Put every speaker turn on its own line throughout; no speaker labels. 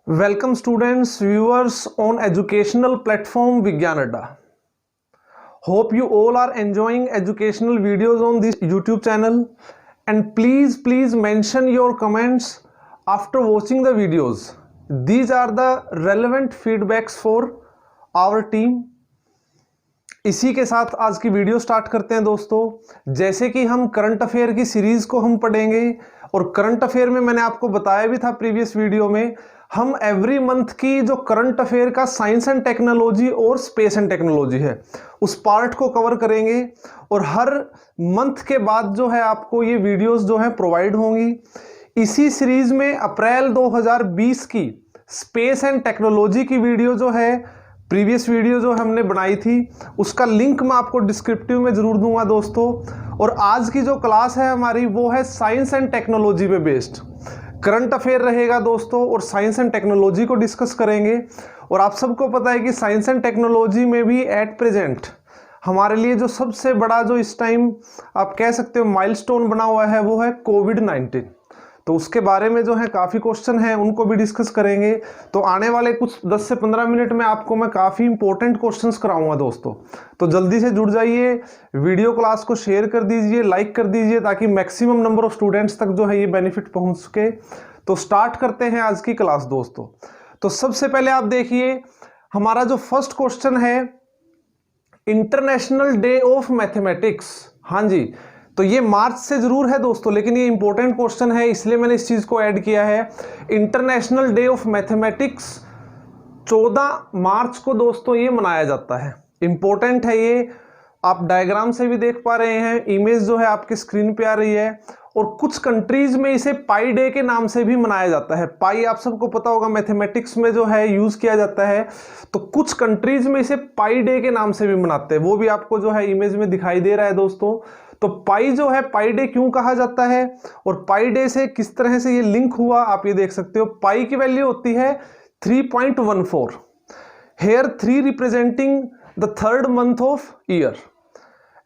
Welcome students, viewers on educational platform Vigyan Adda. Hope you all are enjoying educational videos on this YouTube channel, and please mention your comments after watching the videos. These are the relevant feedbacks for our team. इसी के साथ आज की video start करते हैं दोस्तों। जैसे कि हम करंट अफेयर की सीरीज को हम पढ़ेंगे, और करंट अफेयर में मैंने आपको बताया भी था प्रीवियस वीडियो में, हम एवरी मंथ की जो करंट अफेयर का साइंस एंड टेक्नोलॉजी और स्पेस एंड टेक्नोलॉजी है उस पार्ट को कवर करेंगे, और हर मंथ के बाद जो है आपको ये वीडियोस जो है प्रोवाइड होंगी। इसी सीरीज में अप्रैल 2020 की स्पेस एंड टेक्नोलॉजी की वीडियो जो है, प्रीवियस वीडियो जो हमने बनाई थी, उसका लिंक मैं आपको डिस्क्रिप्टिव में जरूर दूंगा दोस्तों। और आज की जो क्लास है हमारी वो है साइंस एंड टेक्नोलॉजी पे बेस्ड करंट अफेयर रहेगा दोस्तों, और साइंस एंड टेक्नोलॉजी को डिस्कस करेंगे। और आप सबको पता है कि साइंस एंड टेक्नोलॉजी में भी एट प्रेजेंट हमारे लिए जो सबसे बड़ा जो इस टाइम आप कह सकते हो माइलस्टोन बना हुआ है वो है कोविड-19। तो उसके बारे में जो है काफ़ी क्वेश्चन हैं, उनको भी डिस्कस करेंगे। तो आने वाले कुछ 10 से 15 मिनट में आपको मैं काफ़ी इंपॉर्टेंट क्वेश्चंस कराऊंगा दोस्तों। तो जल्दी से जुड़ जाइए, वीडियो क्लास को शेयर कर दीजिए, लाइक कर दीजिए, ताकि मैक्सिमम नंबर ऑफ स्टूडेंट्स तक जो है ये बेनिफिट पहुंच सके। तो स्टार्ट करते हैं आज की क्लास दोस्तों। तो सबसे पहले आप देखिए, हमारा जो फर्स्ट क्वेश्चन है इंटरनेशनल डे ऑफ मैथमेटिक्स। हाँ जी, तो ये मार्च से जरूर है दोस्तों, लेकिन ये इंपॉर्टेंट क्वेश्चन है इसलिए मैंने इस चीज को ऐड किया है। इंटरनेशनल डे ऑफ मैथमेटिक्स 14 मार्च को दोस्तों ये मनाया जाता है। इंपॉर्टेंट है ये, आप डायग्राम से भी देख पा रहे हैं, इमेज जो है आपकी स्क्रीन पे आ रही है। और कुछ कंट्रीज में इसे पाई डे के नाम से भी मनाया जाता है। पाई आप सबको पता होगा मैथमेटिक्स में जो है यूज किया जाता है, तो कुछ कंट्रीज में इसे पाई डे के नाम से भी मनाते हैं। वो भी आपको जो है इमेज में दिखाई दे रहा है दोस्तों। तो पाई जो है, पाई डे क्यों कहा जाता है और पाई डे से किस तरह से ये लिंक हुआ, आप ये देख सकते हो। पाई की वैल्यू होती है 3.14, here 3 representing the third month of year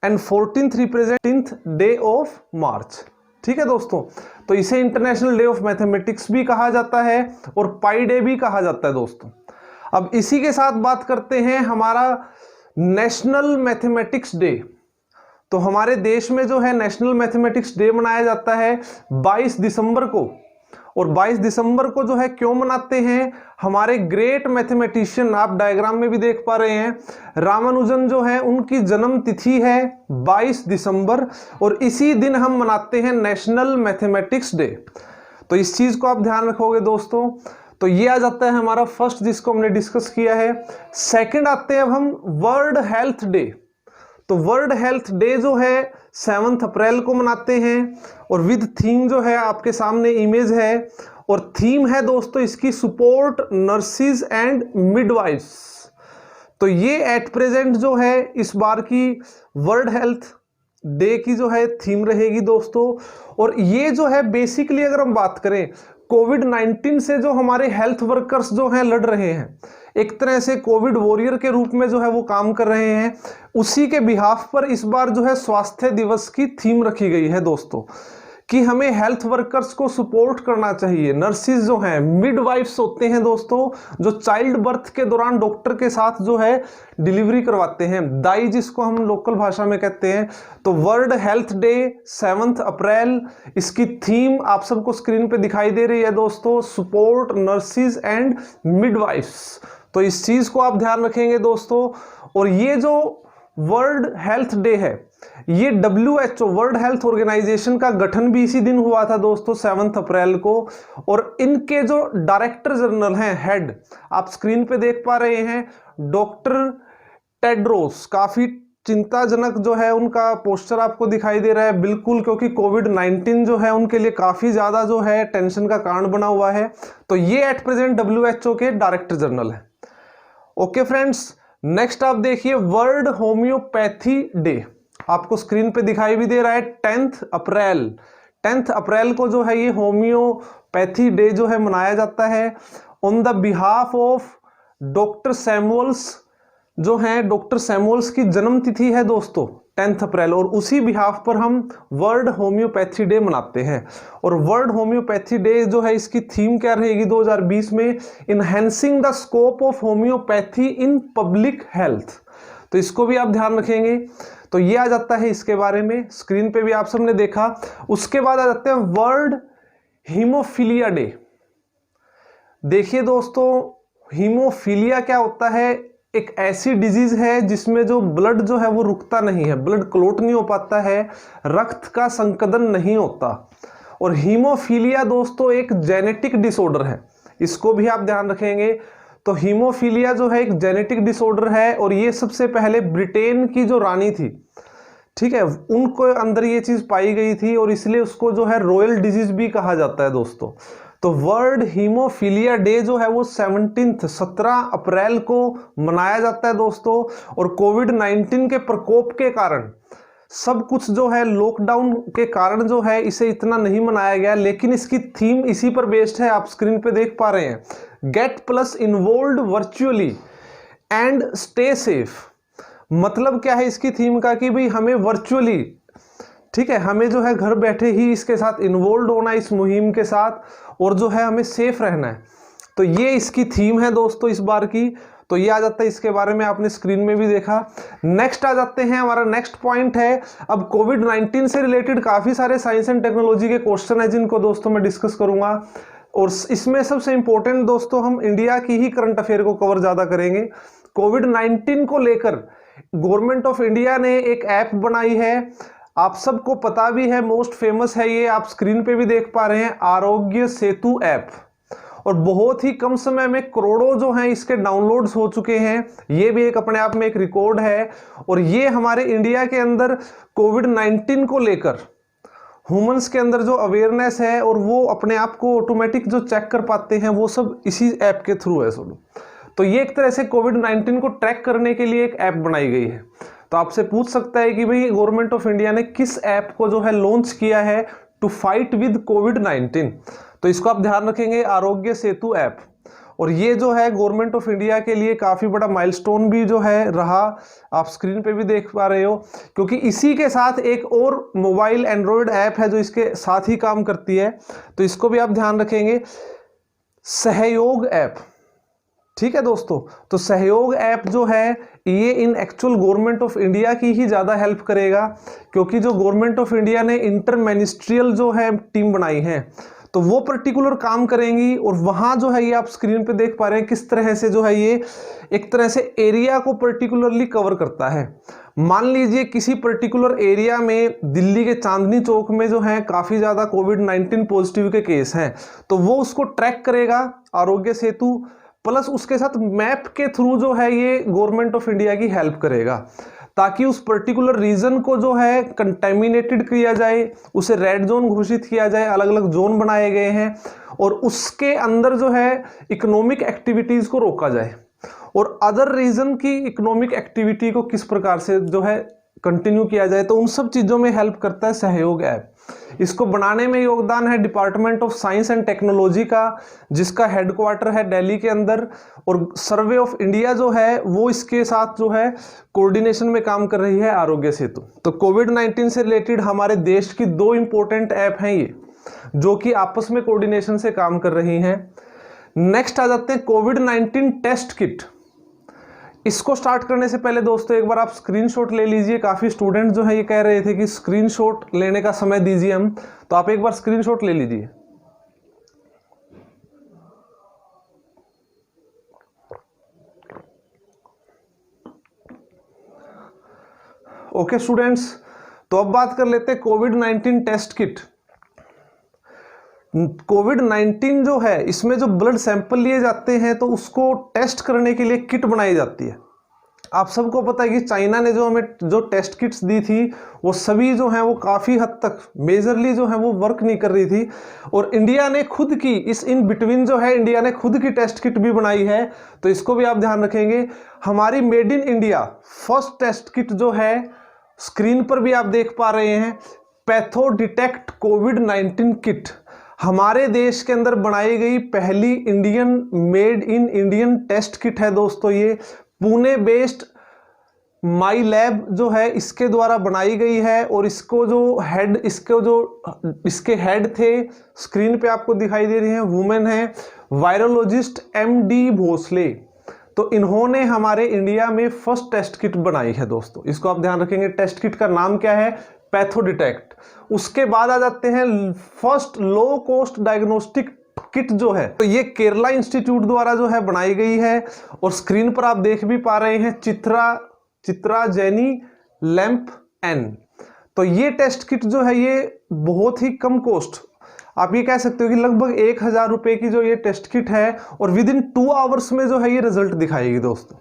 and 14th representing day of March. ठीक है दोस्तों, तो इसे इंटरनेशनल डे ऑफ मैथमेटिक्स भी कहा जाता है और पाई डे भी कहा जाता है दोस्तों। अब इसी के साथ बात करते हैं हमारा नेशनल मैथमेटिक्स डे। तो हमारे देश में जो है नेशनल मैथमेटिक्स डे मनाया जाता है 22 दिसंबर को। और 22 दिसंबर को जो है क्यों मनाते हैं, हमारे ग्रेट मैथमेटिशियन, आप डायग्राम में भी देख पा रहे हैं, रामानुजन जो है उनकी जन्म तिथि है 22 दिसंबर, और इसी दिन हम मनाते हैं नेशनल मैथमेटिक्स डे। तो इस चीज को आप ध्यान रखोगे दोस्तों। तो ये आ जाता है हमारा फर्स्ट, जिसको हमने डिस्कस किया है। सेकंड आते हैं अब हम वर्ल्ड हेल्थ डे। तो वर्ल्ड हेल्थ डे जो है 7 अप्रैल को मनाते हैं, और विद थीम जो है आपके सामने इमेज है, और थीम है दोस्तों इसकी सपोर्ट नर्सिस एंड मिडवाइफ्स। तो ये एट प्रेजेंट जो है इस बार की वर्ल्ड हेल्थ डे की जो है थीम रहेगी दोस्तों। और ये जो है बेसिकली अगर हम बात करें, कोविड-19 से जो हमारे हेल्थ वर्कर्स जो हैं लड़ रहे हैं, एक तरह से कोविड वॉरियर के रूप में जो है वो काम कर रहे हैं, उसी के बिहाफ पर इस बार जो है स्वास्थ्य दिवस की थीम रखी गई है दोस्तों, कि हमें हेल्थ वर्कर्स को सपोर्ट करना चाहिए। नर्सिस जो हैं, मिडवाइफ्स होते हैं दोस्तों, जो चाइल्ड बर्थ के दौरान डॉक्टर के साथ जो है डिलीवरी करवाते हैं, दाई जिसको हम लोकल भाषा में कहते हैं। तो वर्ल्ड हेल्थ डे 7 अप्रैल, इसकी थीम आप सबको स्क्रीन पे दिखाई दे रही है दोस्तों, सपोर्ट नर्सिस एंड मिडवाइफ्स। तो इस चीज को आप ध्यान रखेंगे दोस्तों। और ये जो वर्ल्ड हेल्थ डे है, ये WHO वर्ल्ड हेल्थ ऑर्गेनाइजेशन का गठन भी इसी दिन हुआ था दोस्तों, 7 अप्रैल को। और इनके जो डायरेक्टर जनरल हैं, हेड, आप स्क्रीन पे देख पा रहे हैं, डॉक्टर टेड्रोस। काफी चिंताजनक जो है उनका पोस्टर आपको दिखाई दे रहा है, बिल्कुल, क्योंकि कोविड-19 जो है उनके लिए काफी ज्यादा जो है टेंशन का कारण बना हुआ है। तो ये एट प्रेजेंट WHO के डायरेक्टर जनरल है। ओके फ्रेंड्स, नेक्स्ट आप देखिए वर्ल्ड होम्योपैथी डे, आपको स्क्रीन पे दिखाई भी दे रहा है 10th अप्रैल। 10th अप्रैल को जो है ये होम्योपैथी डे जो है मनाया जाता है on the behalf of doctor Samuel's जो है डॉक्टर सैमुअल्स की जन्म तिथि है दोस्तों 10 अप्रैल, और उसी बिहाफ पर हम वर्ल्ड होम्योपैथी डे मनाते हैं। और वर्ल्ड होम्योपैथी डे जो है इसकी थीम क्या रहेगी 2020 में, enhancing the scope of homeopathy in public health. तो इसको भी आप ध्यान रखेंगे। तो ये आ जाता है इसके बारे में, स्क्रीन पे भी आप सबने देखा। उसके बाद आ जाते हैं वर्ल्ड हीमोफीलिया डे। देखिए दोस्तों, हीमोफीलिया क्या होता है, एक ऐसी डिजीज है जिसमें जो ब्लड जो है वो रुकता नहीं है, ब्लड क्लोट नहीं हो पाता है, रक्त का संकदन नहीं होता। और हीमोफीलिया दोस्तों एक जेनेटिक डिसऑर्डर है, इसको भी आप ध्यान रखेंगे। तो हीमोफीलिया जो है एक जेनेटिक डिसऑर्डर है, और ये सबसे पहले ब्रिटेन की जो रानी थी, ठीक है, उनको अंदर ये चीज पाई गई थी, और इसलिए उसको जो है रॉयल डिजीज भी कहा जाता है दोस्तों। तो वर्ल्ड हीमोफीलिया डे जो है वो 17 अप्रैल को मनाया जाता है दोस्तों। और कोविड-19 के प्रकोप के कारण सब कुछ जो है, लॉकडाउन के कारण जो है इसे इतना नहीं मनाया गया, लेकिन इसकी थीम इसी पर बेस्ड है, आप स्क्रीन पे देख पा रहे हैं, gate plus involved virtually and stay safe. मतलब क्या है इसकी थीम का कि भाई हमें वर्चुअली, ठीक है, हमें जो है घर बैठे ही इसके साथ इन्वॉल्व होना इस मुहिम के साथ, और जो है हमें सेफ रहना है। तो ये इसकी थीम है दोस्तों इस बार की। तो ये आ जाता है, इसके बारे में आपने स्क्रीन में भी देखा। नेक्स्ट आ जाते हैं, हमारा नेक्स्ट पॉइंट है, अब कोविड-19 से रिलेटेड काफी सारे साइंस एंड टेक्नोलॉजी के क्वेश्चन है जिनको दोस्तों मैं डिस्कस करूंगा। और इसमें सबसे इंपॉर्टेंट दोस्तों हम इंडिया की ही करंट अफेयर को कवर ज्यादा करेंगे। कोविड-19 को लेकर गवर्नमेंट ऑफ इंडिया ने एक ऐप बनाई है, आप सबको पता भी है, मोस्ट फेमस है ये, आप स्क्रीन पे भी देख पा रहे हैं, आरोग्य सेतु ऐप। और बहुत ही कम समय में करोड़ों जो हैं इसके डाउनलोड्स हो चुके हैं, ये भी एक अपने आप में एक रिकॉर्ड है। और ये हमारे इंडिया के अंदर कोविड-19 को लेकर ह्यूमंस के अंदर जो अवेयरनेस है और वो अपने आप को ऑटोमेटिक जो चेक कर पाते हैं, वो सब इसी ऐप के थ्रू है सब। तो ये एक तरह से कोविड-19 को ट्रैक करने के लिए एक ऐप बनाई गई है। तो आपसे पूछ सकता है कि भाई गवर्नमेंट ऑफ इंडिया ने किस ऐप को जो है लॉन्च किया है टू फाइट विद कोविड-19। तो इसको आप ध्यान रखेंगे, आरोग्य सेतु ऐप। और ये जो है गवर्नमेंट ऑफ इंडिया के लिए काफी बड़ा माइलस्टोन भी जो है रहा, आप स्क्रीन पे भी देख पा रहे हो, क्योंकि इसी के साथ एक और मोबाइल एंड्रॉयड ऐप है जो इसके साथ ही काम करती है। तो इसको भी आप ध्यान रखेंगे, सहयोग ऐप। ठीक है दोस्तों, तो सहयोग ऐप जो है ये इन एक्चुअल गवर्नमेंट ऑफ इंडिया की ही ज्यादा हेल्प करेगा, क्योंकि जो गवर्नमेंट ऑफ इंडिया ने इंटर मिनिस्ट्रियल जो है टीम बनाई है, तो वो पर्टिकुलर काम करेंगी। और वहां जो है ये आप स्क्रीन पे देख पा रहे हैं किस तरह से जो है ये एक तरह से एरिया को पर्टिकुलरली कवर करता है। मान लीजिए किसी पर्टिकुलर एरिया में, दिल्ली के चांदनी चौक में जो है काफी ज्यादा कोविड-19 पॉजिटिव के केस हैं, तो वो उसको ट्रैक करेगा आरोग्य सेतु, प्लस उसके साथ मैप के थ्रू जो है ये गवर्नमेंट ऑफ इंडिया की हेल्प करेगा, ताकि उस पर्टिकुलर रीजन को जो है कंटेमिनेटेड किया जाए, उसे रेड जोन घोषित किया जाए, अलग अलग जोन बनाए गए हैं, और उसके अंदर जो है इकोनॉमिक एक्टिविटीज को रोका जाए, और अदर रीजन की इकोनॉमिक एक्टिविटी को किस प्रकार से जो है कंटिन्यू किया जाए। तो उन सब चीजों में हेल्प करता है सहयोग ऐप। इसको बनाने में योगदान है department of science and technology का, जिसका हेडक्वार्टर है दिल्ली के अंदर, और सर्वे ऑफ इंडिया जो है वो इसके साथ जो है कोऑर्डिनेशन में काम कर रही है आरोग्य सेतु। तो कोविड-19 से रिलेटेड हमारे देश की दो इंपॉर्टेंट ऐप हैं ये, जो कि आपस में कोऑर्डिनेशन से काम कर रही हैं। नेक्स्ट आ जाते हैं कोविड-19 टेस्ट किट। इसको स्टार्ट करने से पहले दोस्तों एक बार आप स्क्रीनशॉट ले लीजिए। काफी स्टूडेंट जो है ये कह रहे थे कि स्क्रीनशॉट लेने का समय दीजिए हम, तो आप एक बार स्क्रीनशॉट ले लीजिए। ओके स्टूडेंट्स, तो अब बात कर लेते हैं कोविड-19 टेस्ट किट। कोविड-19 जो है इसमें जो ब्लड सैंपल लिए जाते हैं तो उसको टेस्ट करने के लिए किट बनाई जाती है। आप सबको पता है कि चाइना ने जो हमें जो टेस्ट किट्स दी थी वो सभी जो हैं वो काफ़ी हद तक मेजरली जो है वो वर्क नहीं कर रही थी, और इंडिया ने खुद की इस इन बिटवीन जो है इंडिया ने खुद की टेस्ट किट भी बनाई है। तो इसको भी आप ध्यान रखेंगे। हमारी made in India first test kit जो है स्क्रीन पर भी आप देख पा रहे हैं, पैथो डिटेक्ट कोविड-19 किट, हमारे देश के अंदर बनाई गई पहली Indian made in Indian test kit है दोस्तों। ये पुणे बेस्ड माई लैब जो है इसके द्वारा बनाई गई है, और इसको जो हेड इसके हेड थे स्क्रीन पे आपको दिखाई दे रही हैं, वुमेन है वायरोलॉजिस्ट MD भोसले। तो इन्होंने हमारे इंडिया में फर्स्ट टेस्ट किट बनाई है दोस्तों, इसको आप ध्यान रखेंगे। टेस्ट किट का नाम क्या है? पैथोडिटेक्ट। उसके बाद आ जाते हैं first low cost diagnostic kit जो है, तो ये केरला इंस्टीट्यूट द्वारा जो है बनाई गई है, और स्क्रीन पर आप देख भी पा रहे हैं चित्रा जैनी लैंप N। तो ये टेस्ट किट जो है ये बहुत ही कम कॉस्ट, आप ये कह सकते हो कि लगभग 1000 रुपए की जो ये टेस्ट किट है, और विद इन 2 आवर्स में जो है ये रिजल्ट दिखाएगी दोस्तों।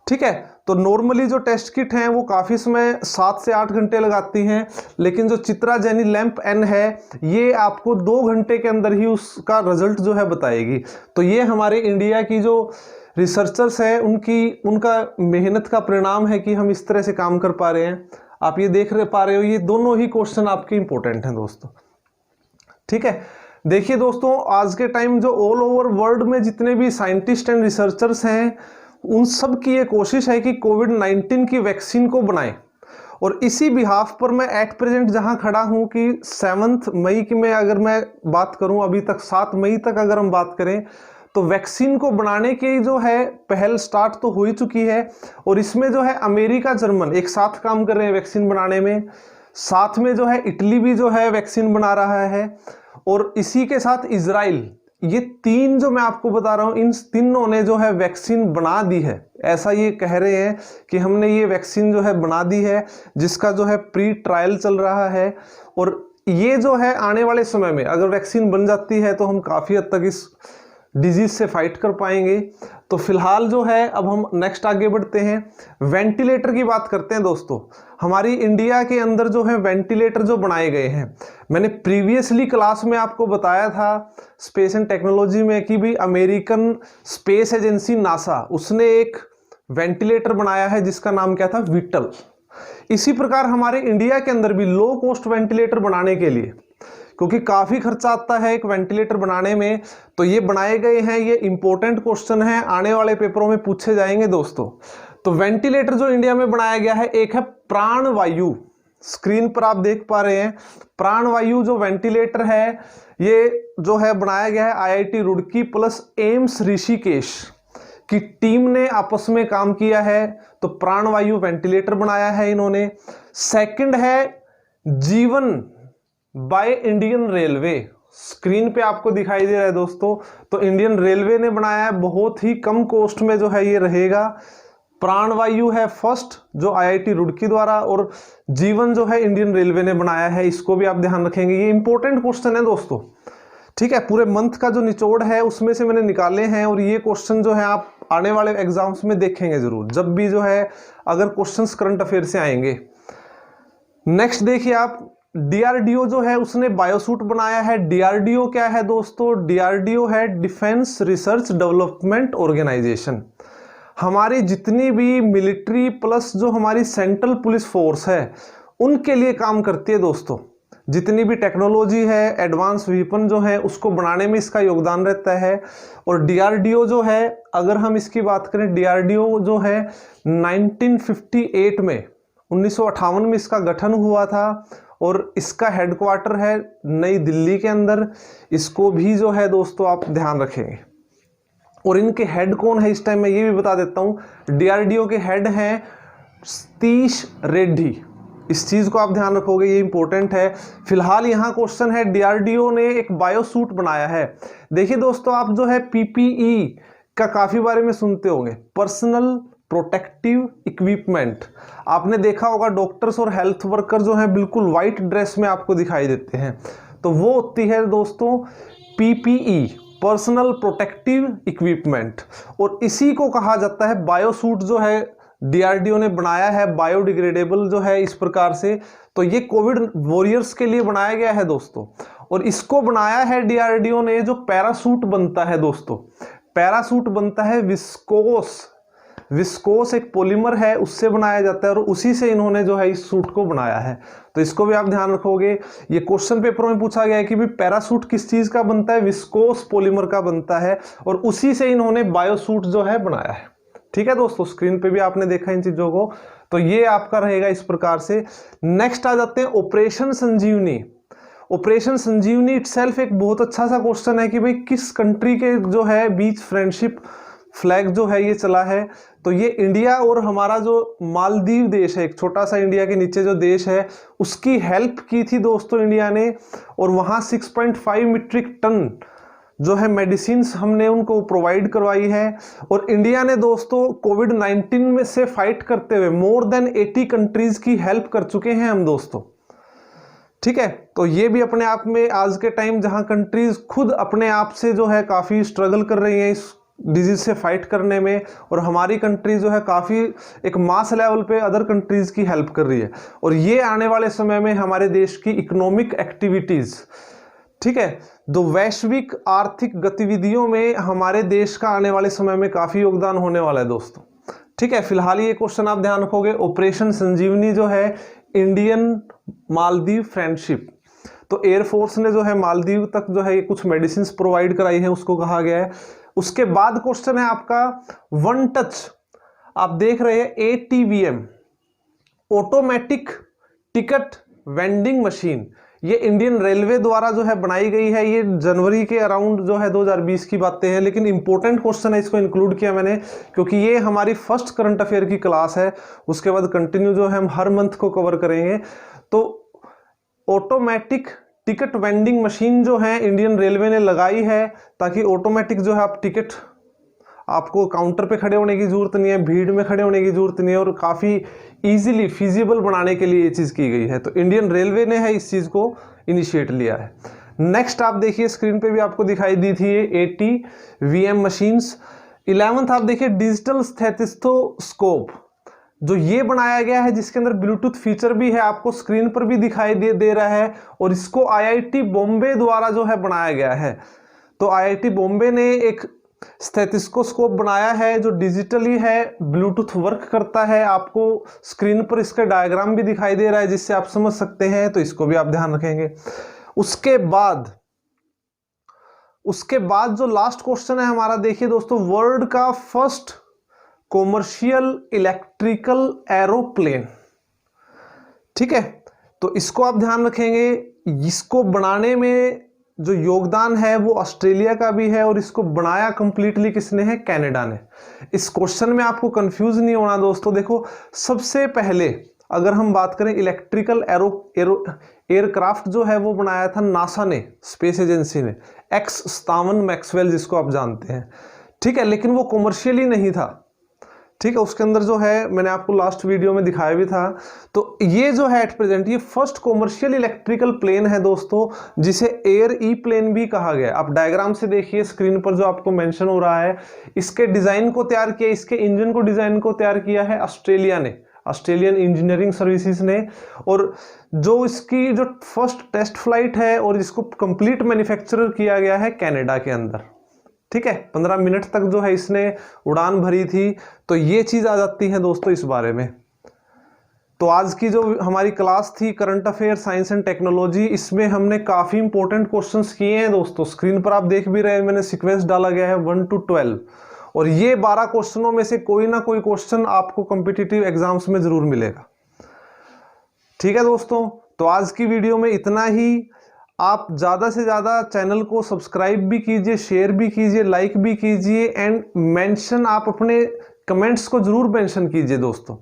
ठीक है, तो नॉर्मली जो टेस्ट किट हैं वो काफ़ी समय 7 से 8 घंटे लगाती हैं, लेकिन जो चित्रा जैनी लैंप N है ये आपको 2 घंटे के अंदर ही उसका रिजल्ट जो है बताएगी। तो ये हमारे इंडिया की जो रिसर्चर्स हैं उनका मेहनत का परिणाम है कि हम इस तरह से काम कर पा रहे हैं। आप ये देख पा रहे हो, ये दोनों ही क्वेश्चन आपके इंपॉर्टेंट हैं दोस्तों। ठीक है, देखिए दोस्तों, आज के टाइम जो ऑल ओवर वर्ल्ड में जितने भी साइंटिस्ट एंड रिसर्चर्स हैं उन सब की ये कोशिश है कि कोविड-19 की वैक्सीन को बनाएं, और इसी बिहाफ पर मैं एट प्रेजेंट जहां खड़ा हूं कि 7 मई की मैं अगर मैं बात करूं, अभी तक 7 मई तक अगर हम बात करें तो वैक्सीन को बनाने की जो है पहल स्टार्ट तो हो ही चुकी है, और इसमें जो है अमेरिका जर्मन एक साथ काम कर रहे हैं वैक्सीन बनाने में, साथ में जो है इटली भी जो है वैक्सीन बना रहा है, और इसी के साथ इजराइल। ये 3 जो मैं आपको बता रहा हूं, इन तीनों ने जो है वैक्सीन बना दी है। ऐसा ये कह रहे हैं कि हमने ये वैक्सीन जो है बना दी है, जिसका जो है प्री ट्रायल चल रहा है, और ये जो है आने वाले समय में अगर वैक्सीन बन जाती है तो हम काफ़ी हद तक इस डिजीज से फाइट कर पाएंगे। तो फिलहाल जो है अब हम नेक्स्ट आगे बढ़ते हैं, वेंटिलेटर की बात करते हैं दोस्तों। हमारी इंडिया के अंदर जो है वेंटिलेटर जो बनाए गए हैं, मैंने प्रीवियसली क्लास में आपको बताया था स्पेस एंड टेक्नोलॉजी में कि भी अमेरिकन स्पेस एजेंसी नासा उसने एक वेंटिलेटर बनाया है जिसका नाम क्या था? विटल। इसी प्रकार हमारे इंडिया के अंदर भी लो कॉस्ट वेंटिलेटर बनाने के लिए, क्योंकि काफ़ी खर्चा आता है एक वेंटिलेटर बनाने में, तो ये बनाए गए हैं। ये इंपॉर्टेंट क्वेश्चन है, आने वाले पेपरों में पूछे जाएंगे दोस्तों। तो वेंटिलेटर जो इंडिया में बनाया गया है, एक है प्राणवायु, स्क्रीन पर आप देख पा रहे हैं। प्राणवायु जो वेंटिलेटर है ये जो है बनाया गया है IIT Roorkee plus AIIMS Rishikesh की टीम ने आपस में काम किया है, तो प्राणवायु वेंटिलेटर बनाया है इन्होंने। सेकंड है जीवन बाय इंडियन रेलवे, स्क्रीन पे आपको दिखाई दे रहा है दोस्तों। तो इंडियन रेलवे ने बनाया है, बहुत ही कम कॉस्ट में जो है ये रहेगा। प्राणवायु है फर्स्ट जो IIT रुड़की द्वारा, और जीवन जो है इंडियन रेलवे ने बनाया है, इसको भी आप ध्यान रखेंगे। ये इंपॉर्टेंट क्वेश्चन है दोस्तों। ठीक है, पूरे मंथ का जो निचोड़ है उसमें से मैंने निकाले हैं, और ये क्वेश्चन जो है आप आने वाले एग्जाम्स में देखेंगे जरूर, जब भी जो है अगर क्वेश्चंस करंट अफेयर से आएंगे। नेक्स्ट देखिए आप, DRDO जो है उसने बायोसूट बनाया है। DRDO क्या है दोस्तों? DRDO है डिफेंस रिसर्च डेवलपमेंट ऑर्गेनाइजेशन। हमारी जितनी भी मिलिट्री प्लस जो हमारी सेंट्रल पुलिस फोर्स है उनके लिए काम करती है दोस्तों। जितनी भी टेक्नोलॉजी है, एडवांस वेपन जो है उसको बनाने में इसका योगदान रहता है। और DRDO जो है, अगर हम इसकी बात करें, DRDO जो है 1958 में 1958 में इसका गठन हुआ था, और इसका हेडक्वार्टर है नई दिल्ली के अंदर। इसको भी जो है दोस्तों आप ध्यान रखेंगे। और इनके हेड कौन है इस टाइम मैं ये भी बता देता हूं। DRDO के हेड हैं सतीश रेड्डी, इस चीज को आप ध्यान रखोगे, ये इंपॉर्टेंट है। फिलहाल यहाँ क्वेश्चन है, DRDO ने एक बायोसूट बनाया है। देखिए दोस्तों, आप जो है PPE का काफी बारे में सुनते होंगे, पर्सनल प्रोटेक्टिव इक्विपमेंट। आपने देखा होगा डॉक्टर्स और हेल्थ वर्कर जो हैं बिल्कुल वाइट ड्रेस में आपको दिखाई देते हैं, तो वो होती है दोस्तों PPE, पर्सनल प्रोटेक्टिव इक्विपमेंट। और इसी को कहा जाता है बायोसूट, जो है DRDO ने बनाया है, बायोडिग्रेडेबल जो है इस प्रकार से। तो ये कोविड वॉरियर्स के लिए बनाया गया है दोस्तों। और इसको बनाया है DRDO ने। जो पैरासूट बनता है दोस्तों, पैरासूट बनता है विस्कोस एक पॉलीमर है, उससे बनाया जाता है, और उसी से इन्होंने जो है इस सूट को बनाया है। तो इसको भी आप ध्यान रखोगे। ये क्वेश्चन पेपर में पूछा गया है कि भी पैरासूट किस चीज का बनता है? विस्कोस पॉलीमर का बनता है, और उसी से इन्होंने बायोसूट जो है बनाया है। ठीक है दोस्तों, स्क्रीन पे भी आपने देखा इन चीजों को। तो ये आपका रहेगा इस प्रकार से। नेक्स्ट आ जाते हैं ऑपरेशन संजीवनी। ऑपरेशन संजीवनी इटसेल्फ एक बहुत अच्छा सा क्वेश्चन है कि भाई किस कंट्री के जो है बीच फ्रेंडशिप फ्लैग जो है ये चला है। तो ये इंडिया और हमारा जो मालदीव देश है, एक छोटा सा इंडिया के नीचे जो देश है, उसकी हेल्प की थी दोस्तों इंडिया ने, और वहां 6.5 मीट्रिक टन जो है मेडिसिन हमने उनको प्रोवाइड करवाई है। और इंडिया ने दोस्तों कोविड-19 में से फाइट करते हुए मोर देन 80 कंट्रीज की हेल्प कर चुके हैं हम दोस्तों। ठीक है, तो ये भी अपने आप में आज के टाइम जहां कंट्रीज खुद अपने आप से जो है काफी स्ट्रगल कर रही हैं इस डिजीज से फाइट करने में, और हमारी कंट्री जो है काफी एक मास लेवल पे अदर कंट्रीज की हेल्प कर रही है। और ये आने वाले समय में हमारे देश की इकोनॉमिक एक्टिविटीज, ठीक है, जो वैश्विक आर्थिक गतिविधियों में हमारे देश का आने वाले समय में काफी योगदान होने वाला है दोस्तों। ठीक है, फिलहाल ये क्वेश्चन आप ध्यान रखोगे, ऑपरेशन संजीवनी जो है इंडियन मालदीव फ्रेंडशिप। तो एयरफोर्स ने जो है मालदीव तक जो है कुछ मेडिसिन प्रोवाइड कराई है, उसको कहा गया है। उसके बाद क्वेश्चन है आपका वन टच, आप देख रहे हैं ATVM, automatic ticket vending machine. ये इंडियन रेलवे द्वारा जो है बनाई गई है। ये जनवरी के अराउंड जो है 2020 की बातें हैं, लेकिन इंपॉर्टेंट क्वेश्चन है, इसको इंक्लूड किया मैंने क्योंकि ये हमारी फर्स्ट करंट अफेयर की क्लास है। उसके बाद कंटिन्यू जो है हम हर मंथ को कवर करेंगे। तो ऑटोमेटिक टिकट वेंडिंग मशीन जो है इंडियन रेलवे ने लगाई है, ताकि ऑटोमेटिक जो है आप टिकट, आपको काउंटर पे खड़े होने की जरूरत नहीं है, भीड़ में खड़े होने की जरूरत नहीं है, और काफी इजीली फिजिबल बनाने के लिए ये चीज की गई है। तो इंडियन रेलवे ने है इस चीज को इनिशिएट लिया है। नेक्स्ट आप देखिए स्क्रीन पे भी आपको दिखाई दी थी ये ATVM मशीन्स। 11th आप देखिए डिजिटल स्टेथोस्कोप, जो ये बनाया गया है जिसके अंदर ब्लूटूथ फीचर भी है, आपको स्क्रीन पर भी दिखाई दे रहा है, और इसको IIT बॉम्बे द्वारा जो है बनाया गया है। तो IIT बॉम्बे ने एक स्टेथोस्कोप बनाया है जो डिजिटली है, ब्लूटूथ वर्क करता है। आपको स्क्रीन पर इसका डायग्राम भी दिखाई दे रहा है जिससे आप समझ सकते हैं, तो इसको भी आप ध्यान रखेंगे। उसके बाद जो लास्ट क्वेश्चन है हमारा, देखिए दोस्तों, वर्ल्ड का फर्स्ट कॉमर्शियल इलेक्ट्रिकल एरोप्लेन। ठीक है, तो इसको आप ध्यान रखेंगे। इसको बनाने में जो योगदान है वो ऑस्ट्रेलिया का भी है, और इसको बनाया कंप्लीटली किसने है? कनाडा ने। इस क्वेश्चन में आपको कंफ्यूज नहीं होना दोस्तों। देखो, सबसे पहले अगर हम बात करें इलेक्ट्रिकल एयरक्राफ्ट जो है वो बनाया था नासा ने, स्पेस एजेंसी ने, X57 मैक्सवेल जिसको आप जानते हैं। ठीक है, लेकिन वो कॉमर्शियली नहीं था। ठीक है, उसके अंदर जो है मैंने आपको लास्ट वीडियो में दिखाया भी था। तो ये जो है एट प्रेजेंट ये फर्स्ट कॉमर्शियल इलेक्ट्रिकल प्लेन है दोस्तों, जिसे एयर ई प्लेन भी कहा गया। आप डायग्राम से देखिए स्क्रीन पर जो आपको मेंशन हो रहा है, इसके डिजाइन को तैयार किया, इसके इंजन को डिजाइन को तैयार किया है ऑस्ट्रेलिया ने, ऑस्ट्रेलियन इंजीनियरिंग सर्विसेज ने। और जो इसकी जो फर्स्ट टेस्ट फ्लाइट है और इसको कंप्लीट मैन्युफैक्चर किया गया है कनाडा के अंदर। ठीक है, 15 मिनट तक जो है इसने उड़ान भरी थी। तो ये चीज आ जाती है दोस्तों इस बारे में। तो आज की जो हमारी क्लास थी current affair science and technology, इसमें हमने काफी इंपॉर्टेंट क्वेश्चंस किए हैं दोस्तों। स्क्रीन पर आप देख भी रहे हैं, मैंने सीक्वेंस डाला गया है 1 to 12, और ये 12 क्वेश्चनों में से कोई ना कोई क्वेश्चन आपको कॉम्पिटिटिव एग्जाम्स में जरूर मिलेगा। ठीक है दोस्तों, तो आज की वीडियो में इतना ही। आप ज़्यादा से ज़्यादा चैनल को सब्सक्राइब भी कीजिए, शेयर भी कीजिए, लाइक भी कीजिए, एंड मेंशन, आप अपने कमेंट्स को जरूर मेंशन कीजिए दोस्तों,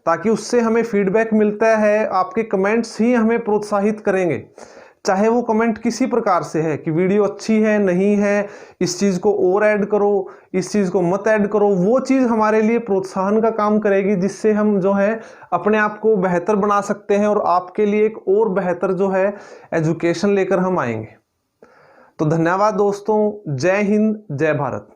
ताकि उससे हमें फीडबैक मिलता है। आपके कमेंट्स ही हमें प्रोत्साहित करेंगे, चाहे वो कमेंट किसी प्रकार से है कि वीडियो अच्छी है नहीं है, इस चीज़ को और ऐड करो, इस चीज़ को मत ऐड करो। वो चीज़ हमारे लिए प्रोत्साहन का काम करेगी, जिससे हम जो है अपने आप को बेहतर बना सकते हैं और आपके लिए एक और बेहतर जो है एजुकेशन लेकर हम आएंगे। तो धन्यवाद दोस्तों, जय हिंद, जय भारत।